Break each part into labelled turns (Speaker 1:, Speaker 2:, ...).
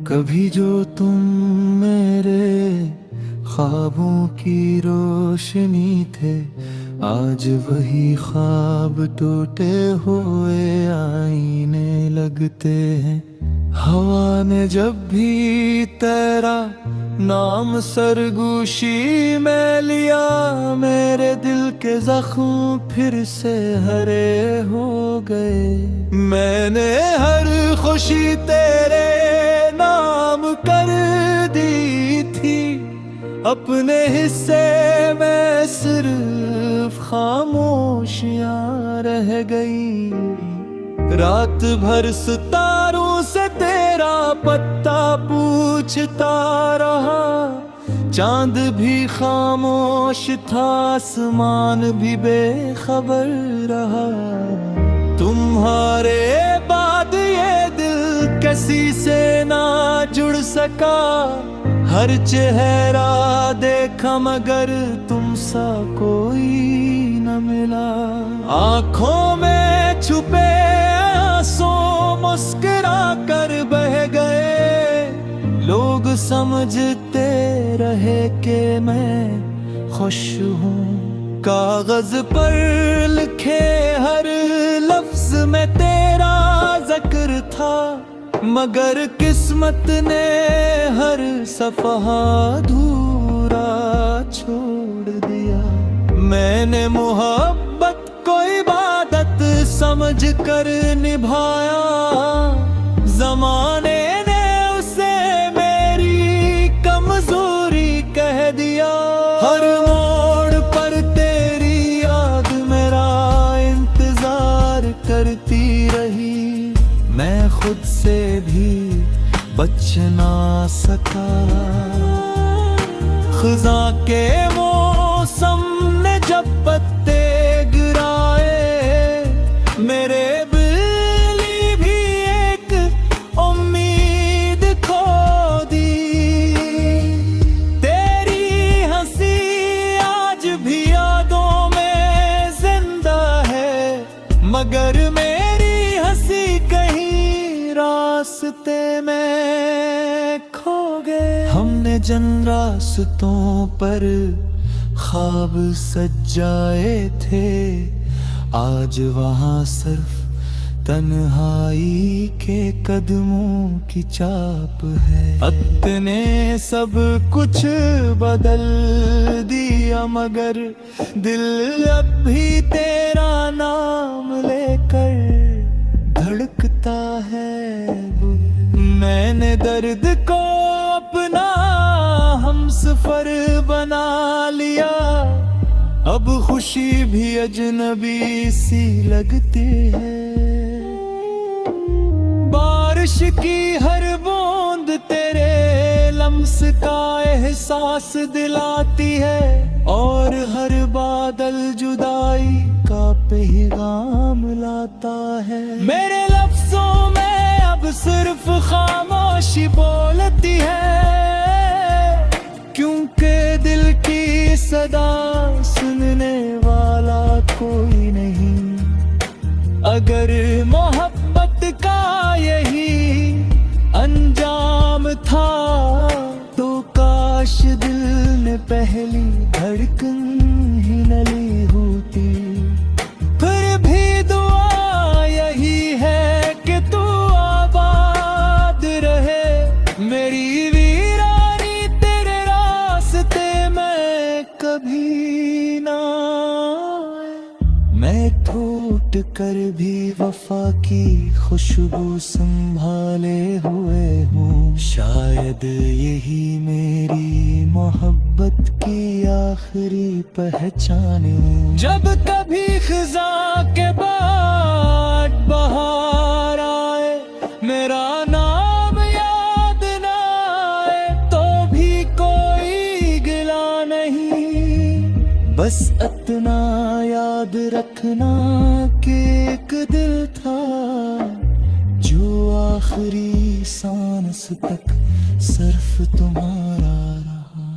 Speaker 1: कभी जो तुम मेरे ख्वाबों की रोशनी थे, आज वही ख्वाब टूटे हुए आईने लगते हैं। हवा ने जब भी तेरा नाम सरगोशी में लिया, मेरे दिल के जख्म फिर से हरे हो गए। मैंने हर खुशी तेरे नाम कर दी थी, अपने हिस्से में सिर्फ खामोशियां रह गई। रात भर सितारों से तेरा पत्ता पूछता रहा, चांद भी खामोश था, आसमान भी बेखबर रहा। तुम्हारे बाद ये दिल किसी से ना जुड़ सका, हर चेहरा देखा मगर तुम सा कोई न मिला। आंखों में छुपे आंसू मुस्कुरा कर बह गए, लोग समझते रहे कि मैं खुश हूँ। कागज पर लिखे हर लफ्ज में तेरा जिक्र था, मगर किस्मत ने हर सफ़हा अधूरा छोड़ दिया। मैंने मोहब्बत को इबादत समझ कर निभाया, जमाने ने उसे मेरी कमजोरी कह दिया। हर मोड़ पर तेरी याद मेरा इंतजार करती रही, मैं खुद से भी बच ना सका। खज़ां के मौसम ने जब पत्ते गिराए, मेरे बिल्ली भी एक उम्मीद खो दी। तेरी हंसी आज भी यादों में जिंदा है, मगर मेरी हंसी कहीं रास्ते में खो गए। हमने जिन रास्तों पर ख्वाब सजाए थे, आज वहाँ सिर्फ तन्हाई के कदमों की चाप है। वक्त ने सब कुछ बदल दिया, मगर दिल अब भी तेरा नाम लेकर धड़कता है। मैंने दर्द को अपना हमसफर बना लिया, अब खुशी भी अजनबी सी लगती है। बारिश की हर बूंद तेरे लम्स का एहसास दिलाती है, और हर बादल जुदाई का पैगाम लाता है। मेरे लफ्जों में अब सिर्फ खामोशी बोलती है, क्योंकि दिल की सदा सुनने वाला कोई नहीं। अगर मोहब्बत का यही अंजाम था, तो काश दिल ने पहली धड़कन ही न ली होती। फिर भी दुआ यही है कि तू आबाद रहे, मेरी वीरानी तेरे रास्ते में कभी ना आए। मैं टूट कर भी वफा की खुशबू संभाले हुए हूँ, शायद यही मेरी मोहब्बत की आखिरी पहचान हूँ। जब कभी खज़ां के बाद बहार आए, मेरा नाम याद ना आए, तो भी कोई गिला नहीं। बस इतना याद रखना कि एक दिल था, जो आखिरी सांस तक सिर्फ तुम्हारा रहा।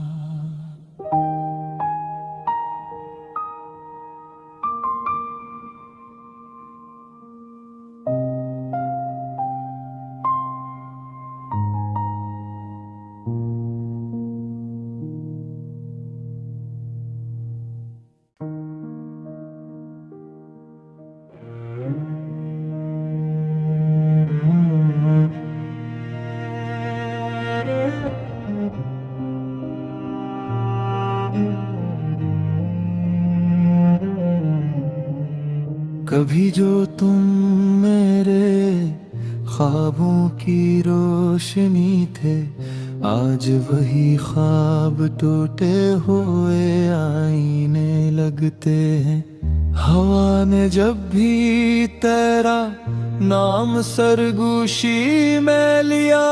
Speaker 1: कभी जो तुम मेरे ख्वाबों की रोशनी थे, आज वही ख्वाब टूटे हुए आईने लगते हैं। हवा ने जब भी तेरा नाम सरगोशी में लिया,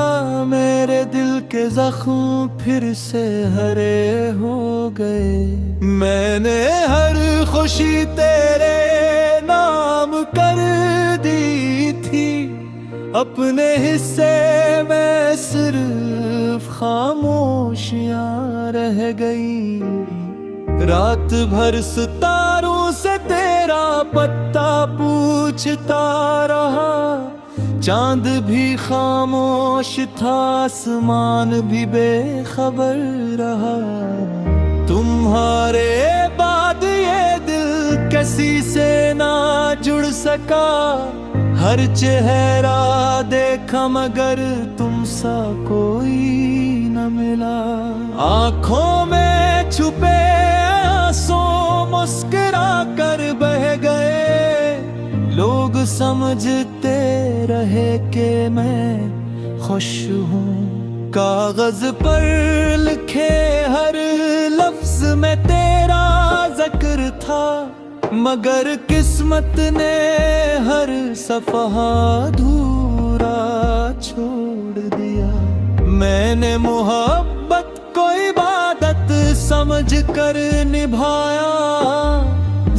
Speaker 1: मेरे दिल के जख्म फिर से हरे हो गए। मैंने हर खुशी तेरे नाम कर दी थी, अपने हिस्से में सिर्फ खामोशियां रह गई। रात भर सितारों से तेरा पत्ता पूछता रहा, चांद भी खामोश था, आसमान भी बेखबर रहा। तुम्हारे बाद ये दिल किसी से ना जुड़ सका, हर चेहरा देखा मगर तुम सा कोई न मिला। आंखों में छुपे आंसू मुस्कुरा कर बह गए, लोग समझते रहे कि मैं खुश हूँ। कागज पर लिखे हर लफ्ज में तेरा जिक्र था, मगर किस्मत ने हर सफहा अधूरा छोड़ दिया। मैंने मोहब्बत को इबादत समझ कर निभाया,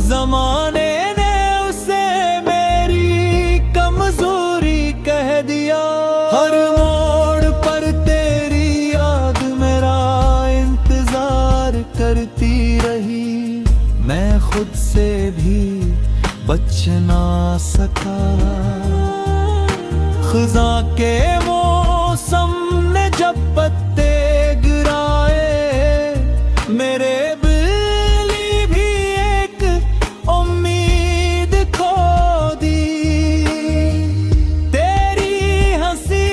Speaker 1: जमाने ने उसे मेरी कमजोरी कह दिया। हर मोड़ पर तेरी याद मेरा इंतजार करती रही, मैं खुद से भी बच ना सका। खज़ां के मौसम ने जब पत्ते गिराए, मेरे बिल्ली भी एक उम्मीद खो दी। तेरी हंसी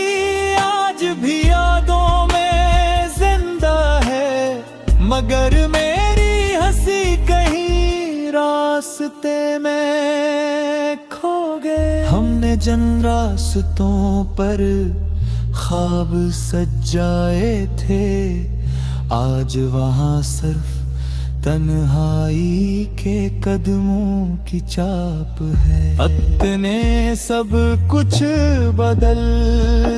Speaker 1: आज भी यादों में जिंदा है, मगर मेरी हंसी कहीं रास्ते में खो गए। हमने जिन रास्तों पर ख्वाब सजाए थे, आज वहाँ सिर्फ तन्हाई के कदमों की चाप है। अपने सब कुछ बदल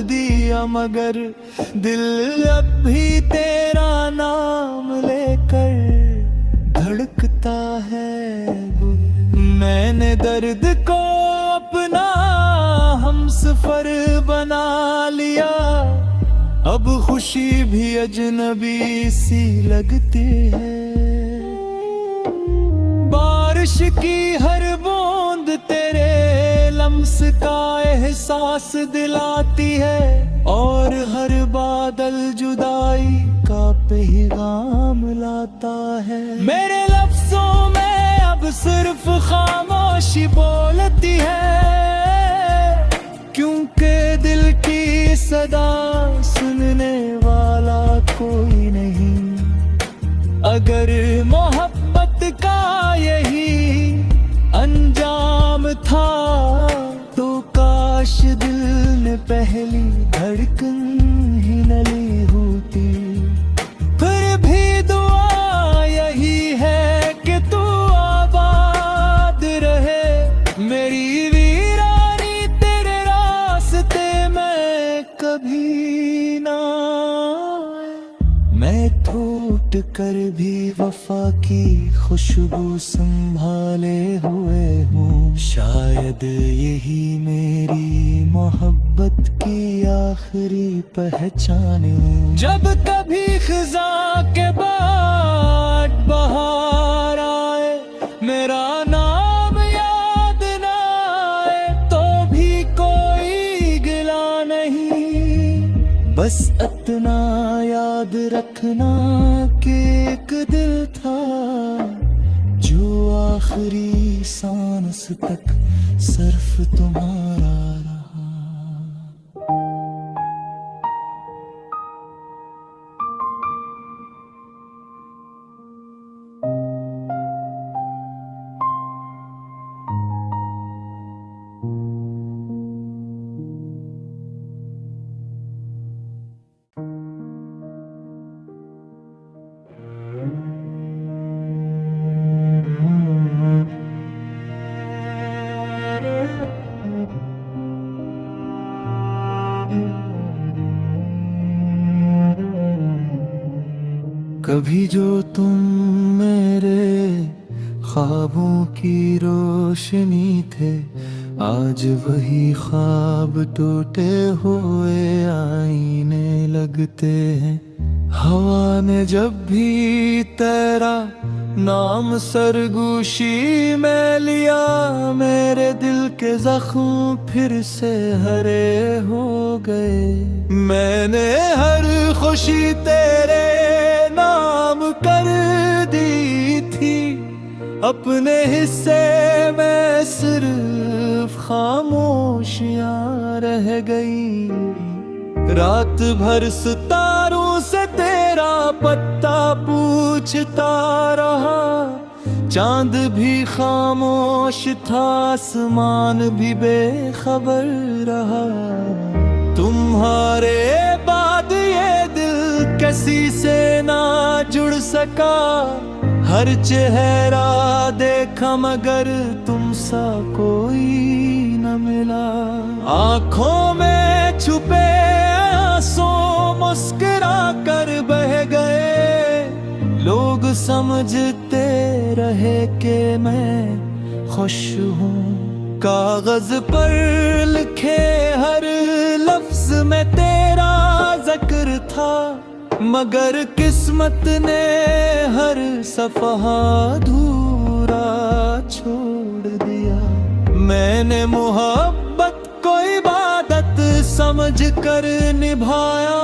Speaker 1: दिया, मगर दिल अब भी तेरा नाम लेकर धड़कता है। मैंने दर्द को अपना हमसफर बना लिया, अब खुशी भी अजनबी सी लगती है। बारिश की हर बूंद तेरे लम्स का एहसास दिलाती है, और हर बादल जुदाई का पैगाम लाता है। मेरे लफ्जों में अब सिर्फ खामोशी बोलती है, क्योंकि दिल की सदा सुनने वाला कोई नहीं। अगर मोहब्बत का यही अंजाम था, तो काश दिल ने पहली धड़कन ही न ली होती। फिर भी दुआ यही है कि तू आबाद रहे, मेरी वीरानी तेरे रास्ते में कभी ना आए। मैं टूट कर भी वफा की खुशबू संभाले हुए हूँ, शायद यही मेरी मोहब्बत की आखिरी पहचान। जब कभी खज़ां के बाद बहार आए, मेरा नाम याद ना आए, तो भी कोई गिला नहीं। बस इतना याद रखना कि एक दिल था जो आखिरी सांस तक सिर्फ तुम्हारा रहा। कभी जो तुम मेरे ख्वाबों की रोशनी थे, आज वही ख्वाब टूटे हुए आईने लगते हैं। हवा ने जब भी तेरा नाम सरगोशी में लिया, मेरे दिल के जख्म फिर से हरे हो गए। मैंने हर खुशी तेरे नाम कर दी थी, अपने हिस्से में सिर्फ खामोशियां रह गई। रात भर सितारों से तेरा पत्ता पूछता रहा, चांद भी खामोश था, आसमान भी बेखबर रहा। तुम्हारे बाद ये दिल किसी से ना जुड़ सका, हर चेहरा देखा मगर तुम सा कोई न मिला। आंखों में छुपे आंसू मुस्कुरा कर बह गए, लोग समझते रहे कि मैं खुश हूँ। कागज पर लिखे हर लफ्ज में तेरा जिक्र था, मगर किस्मत ने हर सफ़हा अधूरा छोड़ दिया। मैंने मोहब्बत को इबादत समझ कर निभाया,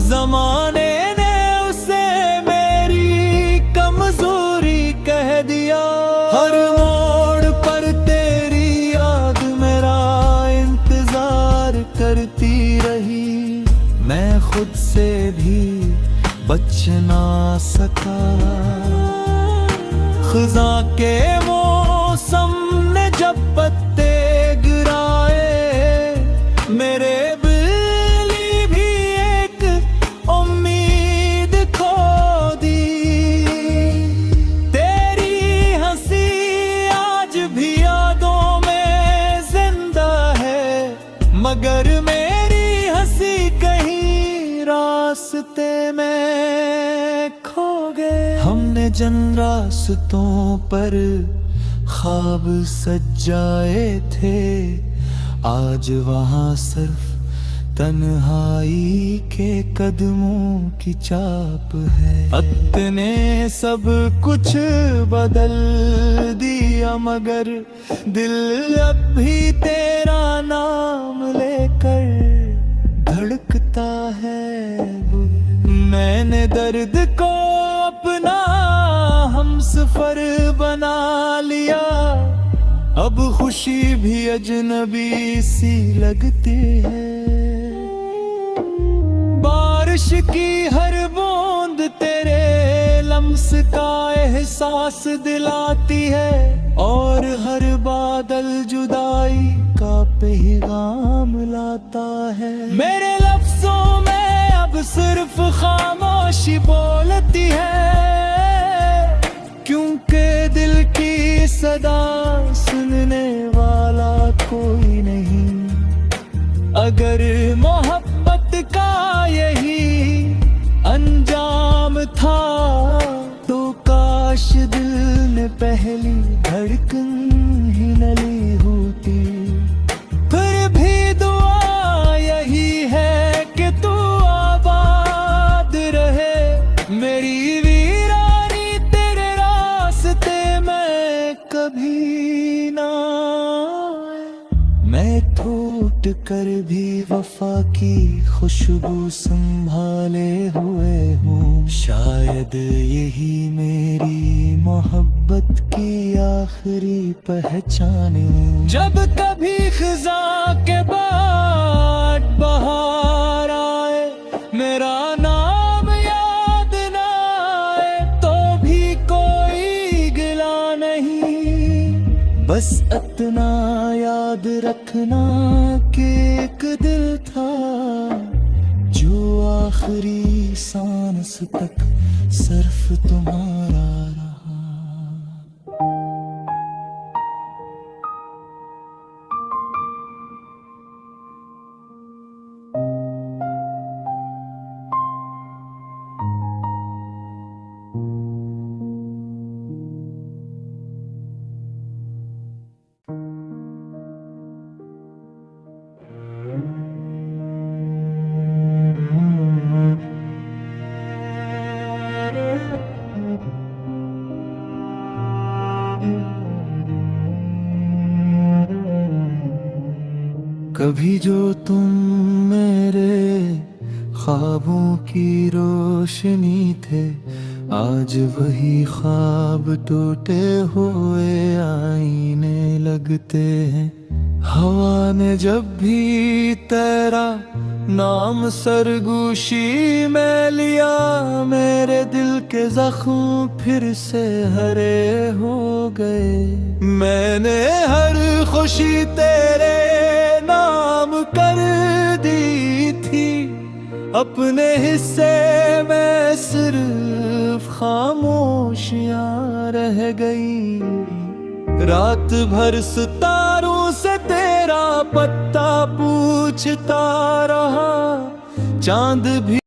Speaker 1: जमाने ने उसे मेरी कमजोरी कह दिया। हर मोड़ पर तेरी याद मेरा इंतजार करती रही, मैं खुद से भी बच ना सका। खज़ां के मौसम ने जब पत्ते गिराए, मेरे बिल्ली भी एक उम्मीद खो दी। तेरी हंसी आज भी यादों में जिंदा है, मगर मेरी हंसी कहीं रास्ते में खो गए। हमने जिन रास्तों पर ख्वाब सजाए थे, आज वहाँ सिर्फ तन्हाई के कदमों की चाप है। अपने सब कुछ बदल दिया, मगर दिल अब भी तेरा नाम लेकर धड़कता है। मैंने दर्द को अपना हमसफर बना लिया, अब खुशी भी अजनबी सी लगती है। बारिश की हर बूंद तेरे लम्स का एहसास दिलाती है, और हर बादल जुदाई का पैगाम लाता है। मेरे लफ्जों में अब सिर्फ खामोशी बोलती है, क्योंकि दिल की सदा सुनने वाला कोई नहीं। अगर मोहब्बत का यही अंजाम था, तो काश दिल ने पहली धड़कन ही न ली होती। फिर भी दुआ यही है कि तू आबाद रहे, मेरी वीरानी तेरे रास्ते में कभी ना आए। मैं टूट कर भी वफा की खुशबू संभाले हुए हूँ, शायद यही मेरी मोहब्बत की आखिरी पहचान हूँ। जब कभी खज़ां के बाद बहार आए, मेरा नाम याद ना आए, तो भी कोई गिला नहीं। बस इतना याद रखना कि एक दिल था जो आखिरी सांस तक सिर्फ तुम्हारा रहा। कभी जो तुम मेरे ख्वाबों की रोशनी थे, आज वही ख्वाब टूटे हुए आईने लगते हैं। हवा ने जब भी तेरा नाम सरगोशी में लिया, मेरे दिल के जख्म फिर से हरे हो गए। मैंने हर खुशी तेरे नाम कर दी थी, अपने हिस्से में सिर्फ खामोशियां रह गई। रात भर सितारों से तेरा पत्ता पूछता रहा, चांद भी